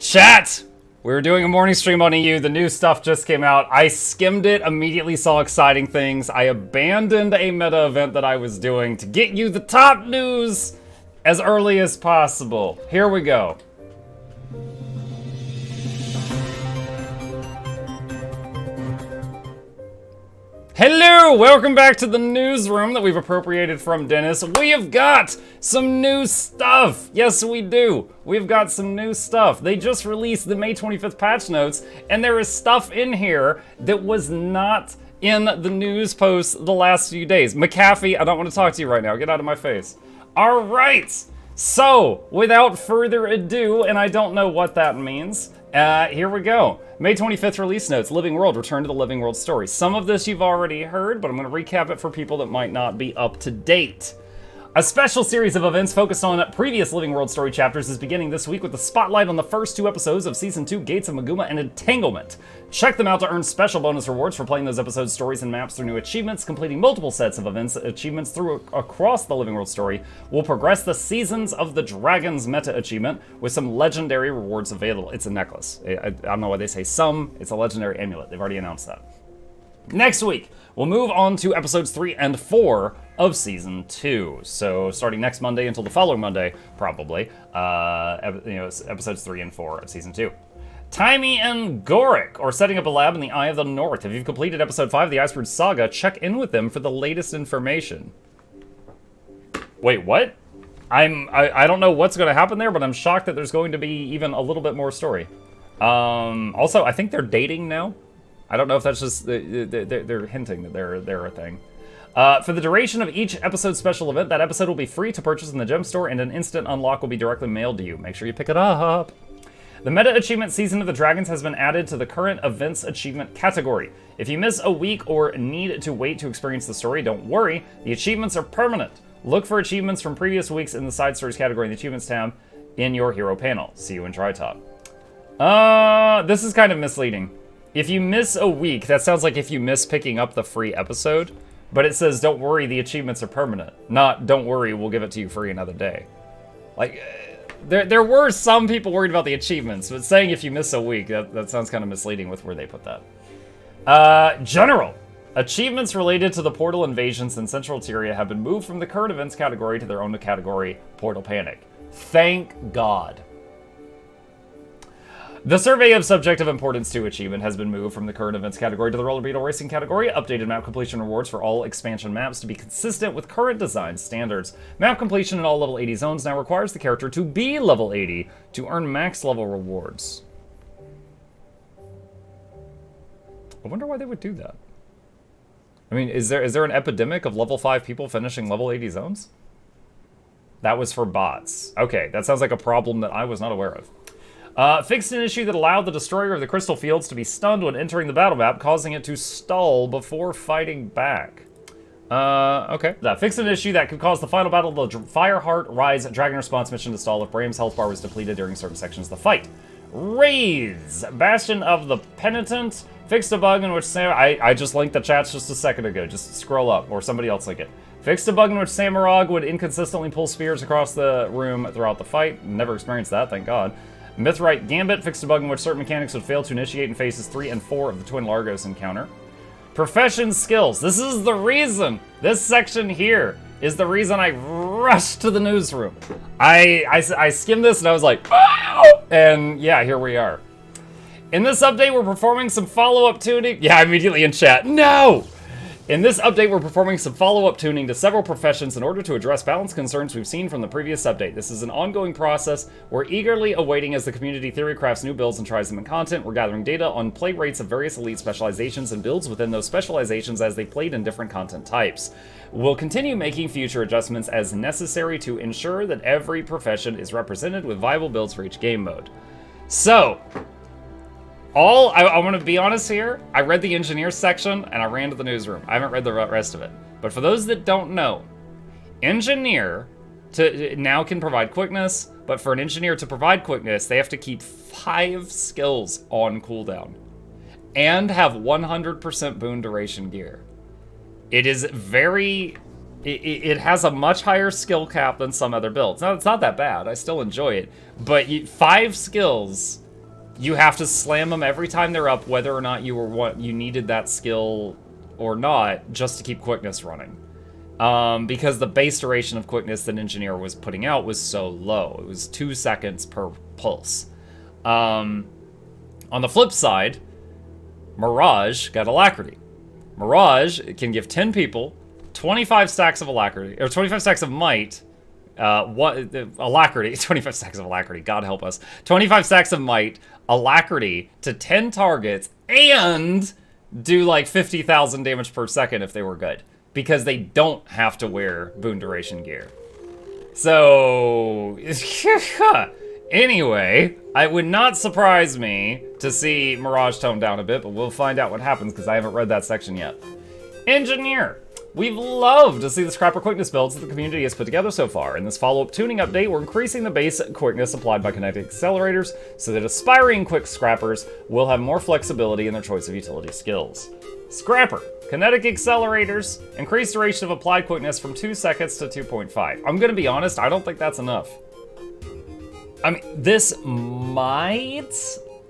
Chat! We were doing a morning stream on EU. The new stuff just came out. I skimmed it, immediately saw exciting things. I abandoned a meta event that I was doing to get you the top news as early as possible. Here we go. Hello! Welcome back to the newsroom that we've appropriated from Dennis. We have got some new stuff! Yes, we do. We've got some new stuff. They just released the May 25th patch notes, and there is stuff in here that was not in the news posts the last few days. McAfee, I don't want to talk to you right now. Get out of my face. All right! So, without further ado, and I don't know what that means, here we go. May 25th release notes, Living World, Return to the Living World story. Some of this you've already heard, but I'm going to recap it for people that might not be up to date. A special series of events focused on previous Living World story chapters is beginning this week with the spotlight on the first two episodes of Season 2, Gates of Maguma and Entanglement. Check them out to earn special bonus rewards for playing those episodes, stories, and maps through new achievements. Completing multiple sets of events achievements through across the Living World story will progress the Seasons of the Dragons meta achievement with some legendary rewards available. It's a necklace. I don't know why they say some. It's a legendary amulet. They've already announced that. Next week, we'll move on to episodes 3 and 4 of Season 2. So starting next Monday until the following Monday, probably, episodes 3 and 4 of Season 2. Taimi and Goric, or setting up a lab in the Eye of the North. If you've completed episode 5 of the Iceberg Saga, check in with them for the latest information. Wait, what? I don't know what's going to happen there, but I'm shocked that there's going to be even a little bit more story. Also, I think they're dating now. I don't know if that's just, they're hinting that they're a thing. For the duration of each episode special event, that episode will be free to purchase in the gem store, and an instant unlock will be directly mailed to you. Make sure you pick it up. The Meta Achievement Season of the Dragons has been added to the current Events Achievement category. If you miss a week or need to wait to experience the story, don't worry. The achievements are permanent. Look for achievements from previous weeks in the Side Stories category in the Achievements tab in your hero panel. See you in Tri-Top. This is kind of misleading. If you miss a week, that sounds like if you miss picking up the free episode, but it says, don't worry, the achievements are permanent. Not, don't worry, we'll give it to you free another day. Like, there were some people worried about the achievements, but saying if you miss a week, that sounds kind of misleading with where they put that. General. Achievements related to the portal invasions in Central Tyria have been moved from the current events category to their own category, Portal Panic. Thank God. The Survey of Subjective Importance 2 achievement has been moved from the current events category to the Roller Beetle Racing category. Updated map completion rewards for all expansion maps to be consistent with current design standards. Map completion in all level 80 zones now requires the character to be level 80 to earn max level rewards. I wonder why they would do that. I mean, is there an epidemic of level 5 people finishing level 80 zones? That was for bots. Okay, that sounds like a problem that I was not aware of. Fixed an issue that allowed the Destroyer of the Crystal Fields to be stunned when entering the battle map, causing it to stall before fighting back. Okay. Fixed an issue that could cause the final battle of the Fireheart Rise Dragon Response mission to stall if Braham's health bar was depleted during certain sections of the fight. Raise! Bastion of the Penitent fixed a bug in which I just linked the chats just a second ago. Just scroll up, or somebody else link it. Fixed a bug in which Samurag would inconsistently pull spears across the room throughout the fight. Never experienced that, thank God. Mythrite Gambit fixed a bug in which certain mechanics would fail to initiate in phases 3 and 4 of the Twin Largos encounter. Profession skills. This is the reason. This section here is the reason I rushed to the newsroom. I skimmed this and I was like, oh! And yeah, here we are. In this update, we're performing some follow-up tuning. Yeah, immediately in chat. No! In this update, we're performing some follow-up tuning to several professions in order to address balance concerns we've seen from the previous update. This is an ongoing process we're eagerly awaiting as the community theory crafts new builds and tries them in content. We're gathering data on play rates of various elite specializations and builds within those specializations as they played in different content types. We'll continue making future adjustments as necessary to ensure that every profession is represented with viable builds for each game mode. So, I want to be honest here, I read the engineer section and I ran to the newsroom. I haven't read the rest of it. But for those that don't know, engineer now can provide quickness, but for an engineer to provide quickness, they have to keep 5 skills on cooldown and have 100% boon duration gear. It is very... It has a much higher skill cap than some other builds. Now, it's not that bad. I still enjoy it. But 5 skills You have to slam them every time they're up, whether or not you needed that skill or not, just to keep quickness running. Because the base duration of quickness that Engineer was putting out was so low. It was 2 seconds per pulse. On the flip side, Mirage got Alacrity. Mirage can give 10 people 25 stacks of Alacrity, or 25 stacks of Might. Alacrity, 25 stacks of Alacrity, God help us. 25 stacks of Might, Alacrity to 10 targets, and do like 50,000 damage per second if they were good. Because they don't have to wear boon duration gear. So, anyway, it would not surprise me to see Mirage tone down a bit, but we'll find out what happens because I haven't read that section yet. Engineer. We've loved to see the Scrapper quickness builds that the community has put together so far. In this follow-up tuning update, we're increasing the base quickness applied by kinetic accelerators so that aspiring quick scrappers will have more flexibility in their choice of utility skills. Scrapper. Kinetic accelerators. Increase duration of applied quickness from 2 seconds to 2.5. I'm gonna be honest, I don't think that's enough. I mean, this might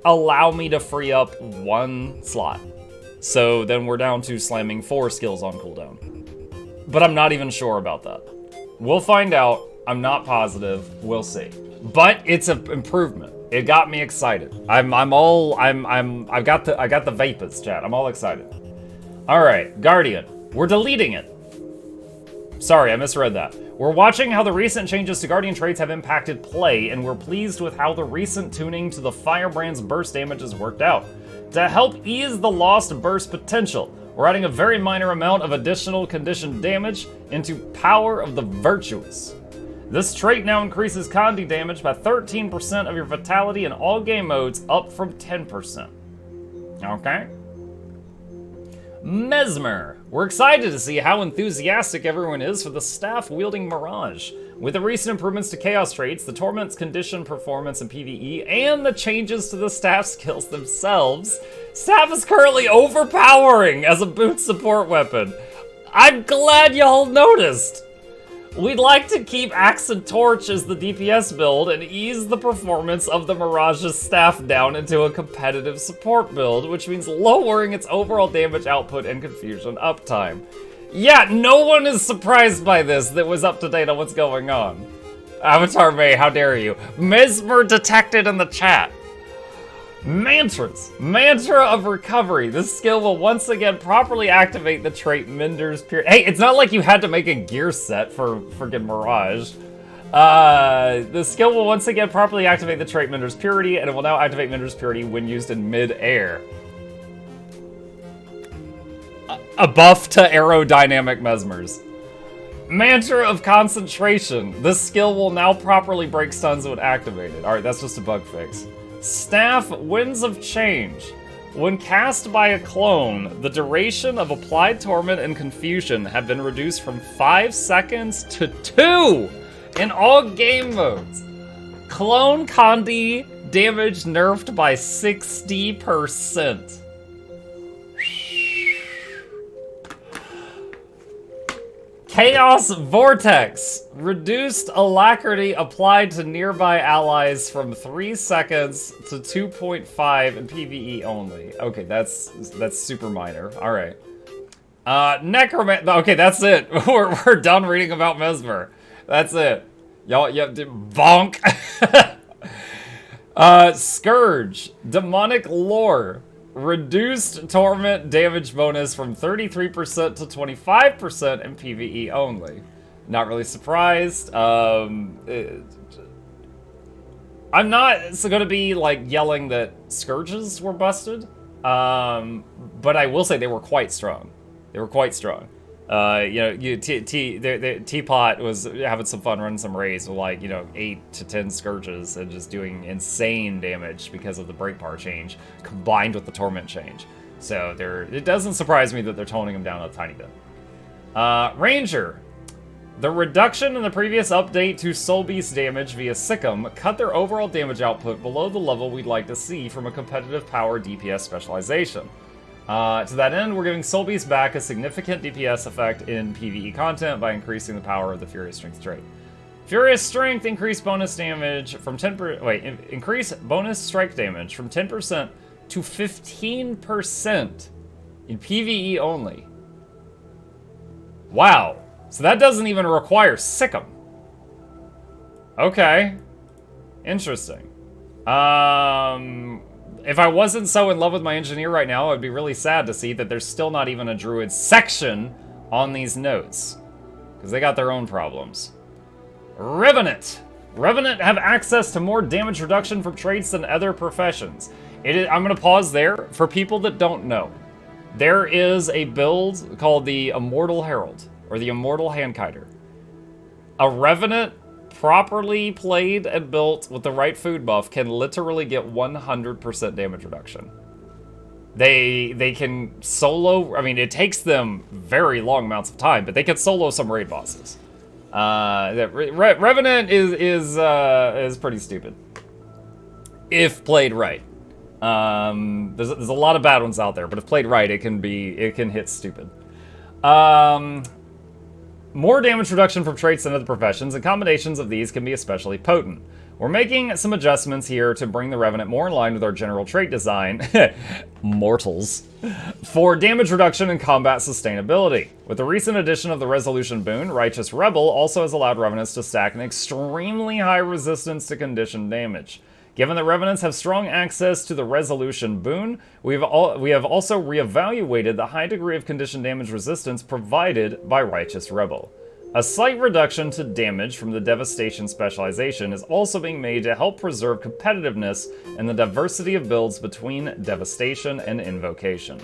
allow me to free up 1 slot. So then we're down to slamming 4 skills on cooldown. But I'm not even sure about that. We'll find out. I'm not positive. We'll see. But it's an improvement. It got me excited. I've got the vapors, chat. I'm all excited. All right, Guardian. We're deleting it. Sorry, I misread that. We're watching how the recent changes to Guardian traits have impacted play, and we're pleased with how the recent tuning to the Firebrand's burst damage has worked out. To help ease the lost burst potential, we're adding a very minor amount of additional conditioned damage into Power of the Virtuous. This trait now increases Condi damage by 13% of your vitality in all game modes, up from 10%. Okay. Mesmer. We're excited to see how enthusiastic everyone is for the staff-wielding Mirage. With the recent improvements to Chaos traits, the Torment's condition performance in PvE, and the changes to the staff skills themselves, staff is currently overpowering as a boot support weapon. I'm glad y'all noticed. We'd like to keep Axe and Torch as the DPS build and ease the performance of the Mirage's staff down into a competitive support build, which means lowering its overall damage output and confusion uptime. Yeah, no one is surprised by this that was up to date on what's going on. Avatar May, how dare you. Mesmer detected in the chat. Mantras. Mantra of Recovery. This skill will once again properly activate the trait Mender's Purity. Hey, it's not like you had to make a gear set for friggin' Mirage. The skill will once again properly activate the trait Mender's Purity, and it will now activate Mender's Purity when used in mid-air. A buff to aerodynamic Mesmers. Mantra of Concentration. This skill will now properly break stuns when activated. Alright, that's just a bug fix. Staff Winds of Change. When cast by a clone, the duration of applied torment and confusion have been reduced from 5 seconds to 2 in all game modes. Clone Condi damage nerfed by 60%. Chaos Vortex. Reduced alacrity applied to nearby allies from 3 seconds to 2.5 in PvE only. Okay, that's super minor. All right. Necromancer. Okay, that's it. We're done reading about Mesmer. That's it. Y'all, bonk. Scourge. Demonic Lore. Reduced torment damage bonus from 33% to 25% in PvE only. Not really surprised. I'm not going to be like yelling that Scourges were busted, but I will say they were quite strong. They were quite strong. Teapot was having some fun running some raids with 8 to 10 Scourges and just doing insane damage because of the breakbar change combined with the torment change. So it doesn't surprise me that they're toning them down a tiny bit. Ranger. The reduction in the previous update to Soul Beast damage via Sikkim cut their overall damage output below the level we'd like to see from a competitive power DPS specialization. To that end, we're giving Soul Beast back a significant DPS effect in PvE content by increasing the power of the Furious Strength trait. Furious Strength, increase bonus damage from 10%. Increase bonus strike damage from 10% to 15% in PvE only. Wow. So that doesn't even require Sick'em. Okay. Interesting. If I wasn't so in love with my engineer right now, I'd be really sad to see that there's still not even a druid section on these notes. Because they got their own problems. Revenant. Revenant have access to more damage reduction from traits than other professions. I'm going to pause there. For people that don't know, there is a build called the Immortal Herald, or the Immortal Handkiter. A Revenant, properly played and built with the right food buff, can literally get 100% damage reduction. They can solo, I mean, it takes them very long amounts of time, but they can solo some raid bosses. Revenant is pretty stupid. If played right. There's a lot of bad ones out there, but if played right, it can hit stupid. More damage reduction from traits than other professions, and combinations of these can be especially potent. We're making some adjustments here to bring the Revenant more in line with our general trait design, mortals, for damage reduction and combat sustainability. With the recent addition of the Resolution boon, Righteous Rebel also has allowed Revenants to stack an extremely high resistance to conditioned damage. Given that Revenants have strong access to the Resolution boon, we have also reevaluated the high degree of conditioned damage resistance provided by Righteous Rebel. A slight reduction to damage from the Devastation specialization is also being made to help preserve competitiveness and the diversity of builds between Devastation and Invocation.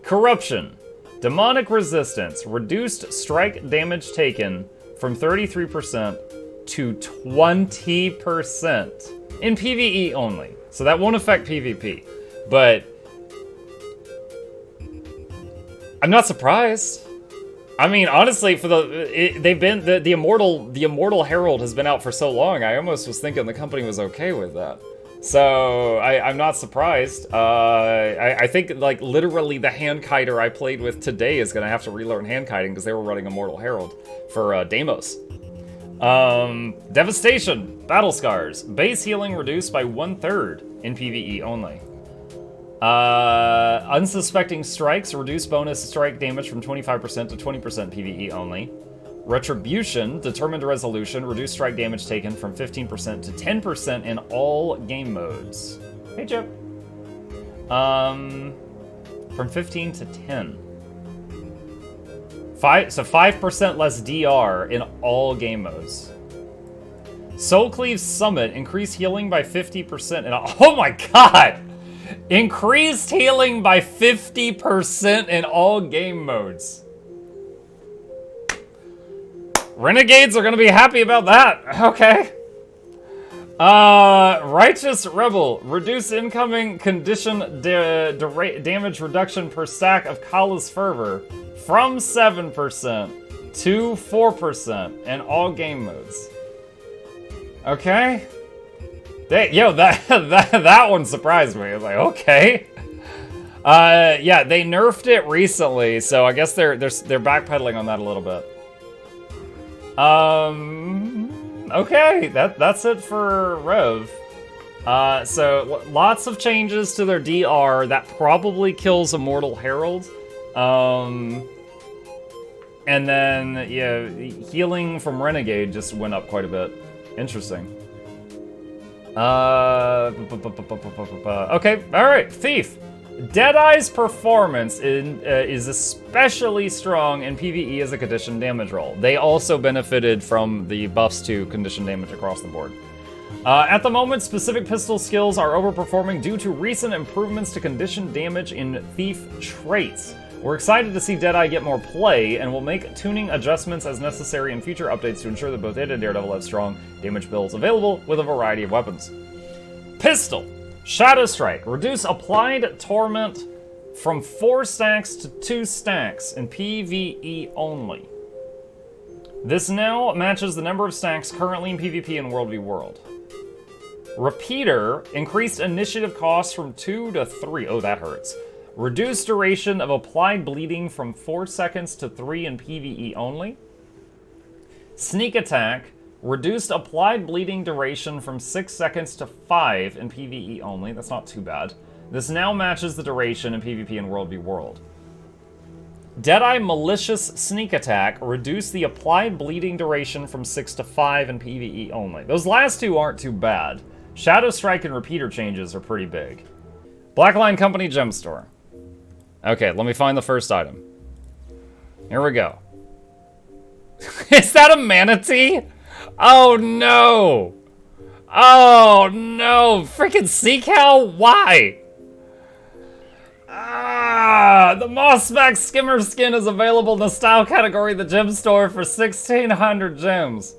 Corruption. Demonic resistance. Reduced strike damage taken from 33% to 20%. In PvE only. So that won't affect PvP. But I'm not surprised. I mean, honestly, for the Immortal Herald has been out for so long, I almost was thinking the company was okay with that. So I'm not surprised. I think like literally the Handkiter I played with today is gonna have to relearn handkiting because they were running Immortal Herald for Deimos. Devastation, Battle Scars, base healing reduced by 1/3 in PvE only. Unsuspecting strikes, reduce bonus strike damage from 25% to 20% PvE only. Retribution, determined resolution, reduce strike damage taken from 15% to 10% in all game modes. Hey, Joe. From 15 to 10. So 5% less DR in all game modes. Soulcleave Summit, increase healing by 50% in all... Oh my god! Increased healing by 50% in all game modes. Renegades are gonna be happy about that. Okay. Righteous Rebel, reduce incoming condition damage reduction per stack of Kala's Fervor from 7% to 4% in all game modes. Okay. That one surprised me. I was like, okay. Yeah, they nerfed it recently, so I guess they're backpedaling on that a little bit. Okay, that's it for Rev. So lots of changes to their DR. That probably kills Immortal Herald. And then, yeah, healing from Renegade just went up quite a bit. Interesting. Okay, alright, Thief. Deadeye's performance is especially strong in PvE as a conditioned damage roll. They also benefited from the buffs to conditioned damage across the board. At the moment, specific pistol skills are overperforming due to recent improvements to conditioned damage in Thief traits. We're excited to see Deadeye get more play, and we'll make tuning adjustments as necessary in future updates to ensure that both it and Daredevil have strong damage builds available with a variety of weapons. Pistol. Shadow Strike. Reduce applied torment from 4 stacks to 2 stacks in PvE only. This now matches the number of stacks currently in PvP in World v World. Repeater. Increased initiative costs from 2 to 3. Oh, that hurts. Reduced duration of applied bleeding from 4 seconds to 3 in PvE only. Sneak Attack. Reduced applied bleeding duration from 6 seconds to 5 in PvE only. That's not too bad. This now matches the duration in PvP and World v World. Deadeye Malicious Sneak Attack. Reduce the applied bleeding duration from 6 to 5 in PvE only. Those last two aren't too bad. Shadow Strike and Repeater changes are pretty big. Blackline Company Gem Store. Okay, let me find the first item. Here we go. Is that a manatee? Oh no! Oh no! Freaking sea cow? Why? Ah, the Mossback Skimmer skin is available in the style category of the gem store for 1,600 gems.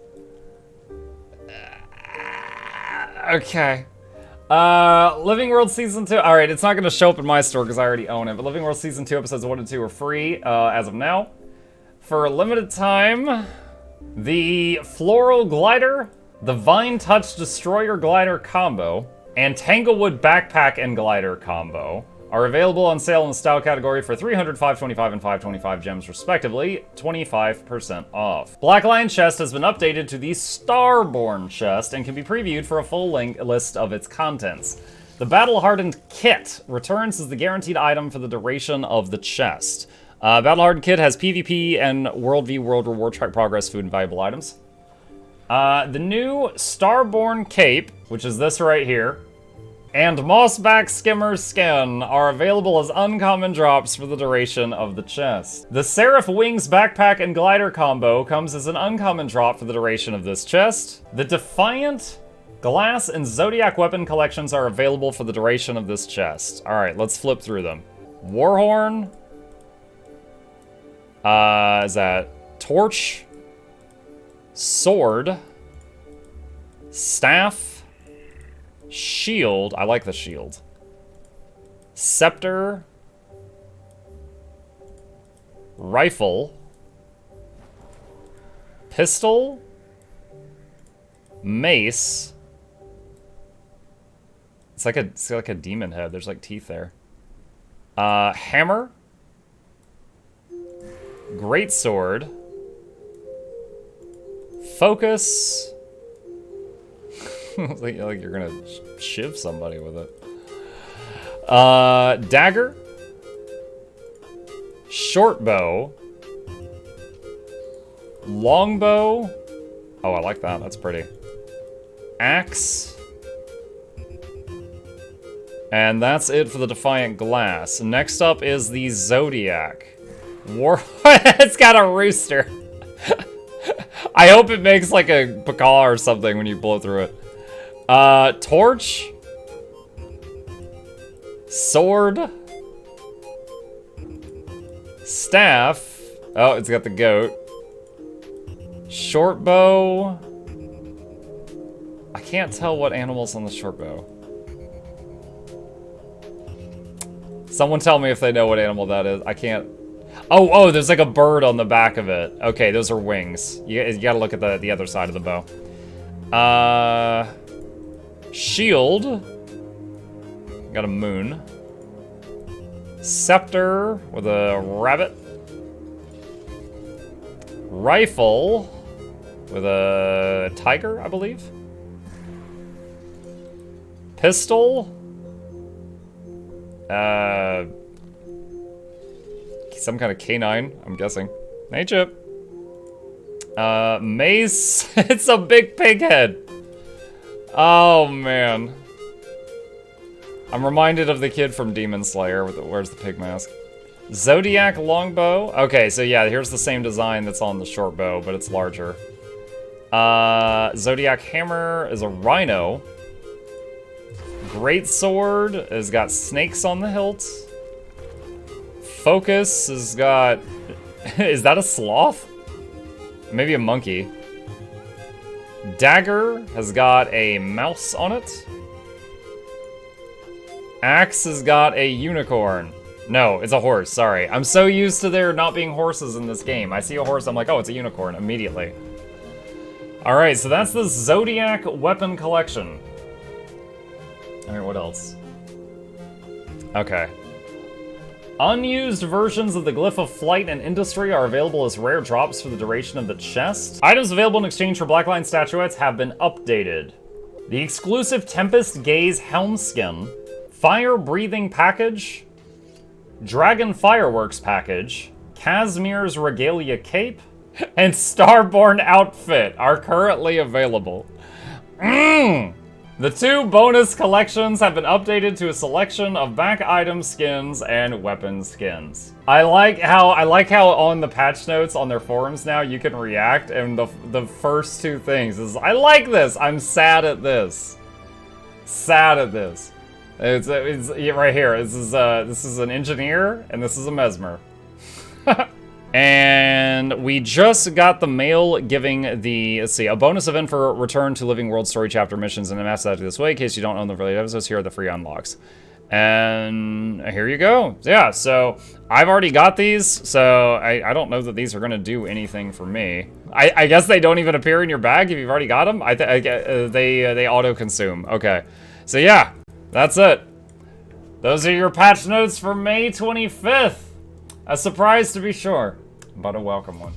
Okay. Living World Season 2. Alright, it's not going to show up in my store because I already own it, but Living World Season 2 episodes 1 and 2 are free as of now. For a limited time, the Floral Glider, the Vine Touch Destroyer Glider combo, and Tanglewood Backpack and Glider combo are available on sale in the style category for 300, 525, and 525 gems respectively, 25% off. Black Lion Chest has been updated to the Starborn Chest and can be previewed for a full list of its contents. The Battle Hardened Kit returns as the guaranteed item for the duration of the chest. Battle Hardened Kit has PvP and World v World reward track progress, food, and valuable items. The new Starborn Cape, which is this right here, and Mossback Skimmer Skin are available as uncommon drops for the duration of the chest. The Seraph Wings Backpack and Glider combo comes as an uncommon drop for the duration of this chest. The Defiant Glass and Zodiac Weapon collections are available for the duration of this chest. Alright, let's flip through them. Warhorn. Is that Torch? Sword. Staff. Shield. I like the shield. Scepter. Rifle. Pistol. Mace. It's like a demon head. There's like teeth there. Hammer. Greatsword. Focus. like you're gonna shiv somebody with it. Dagger. Short bow. Longbow. Oh, I like that. That's pretty. Axe. And that's it for the Defiant Glass. Next up is the Zodiac. It's got a rooster. I hope it makes like a macaw or something when you blow through it. Torch. Sword. Staff. Oh, it's got the goat. Short bow. I can't tell what animal's on the short bow. Someone tell me if they know what animal that is. I can't. Oh, there's like a bird on the back of it. Okay, those are wings. You gotta look at the other side of the bow. Shield. Got a moon. Scepter with a rabbit. Rifle with a tiger, I believe. Pistol. Some kind of canine, I'm guessing. Hey, Chip. Mace. It's a big pig head. Oh, man. I'm reminded of the kid from Demon Slayer with where's the pig mask. Zodiac longbow. Okay, so yeah, here's the same design that's on the short bow, but it's larger. Zodiac hammer is a rhino. Greatsword has got snakes on the hilt. Focus has got... Is that a sloth? Maybe a monkey. Dagger has got a mouse on it. Axe has got a unicorn. No, it's a horse, sorry. I'm so used to there not being horses in this game. I see a horse, I'm like, oh, it's a unicorn, immediately. Alright, so that's the Zodiac Weapon Collection. Alright, what else? Okay. Unused versions of the Glyph of Flight and Industry are available as rare drops for the duration of the chest. Items available in exchange for Blackline statuettes have been updated. The exclusive Tempest Gaze Helm Skin, Fire Breathing Package, Dragon Fireworks Package, Casimir's Regalia Cape, and Starborn Outfit are currently available. The 2 bonus collections have been updated to a selection of back item skins and weapon skins. I like how on the patch notes on their forums now you can react, and the first 2 things is, I like this, I'm sad at this. Sad at this. It's right here. This is an engineer and this is a mesmer. And we just got the mail giving the, let's see, a bonus event for Return to Living World Story Chapter missions, and I'm asked that this way in case you don't own the related episodes. Here are the free unlocks. And here you go. Yeah, so I've already got these, so I don't know that these are going to do anything for me. I guess they don't even appear in your bag if you've already got them. They auto-consume. Okay. So yeah, that's it. Those are your patch notes for May 25th. A surprise to be sure, but a welcome one.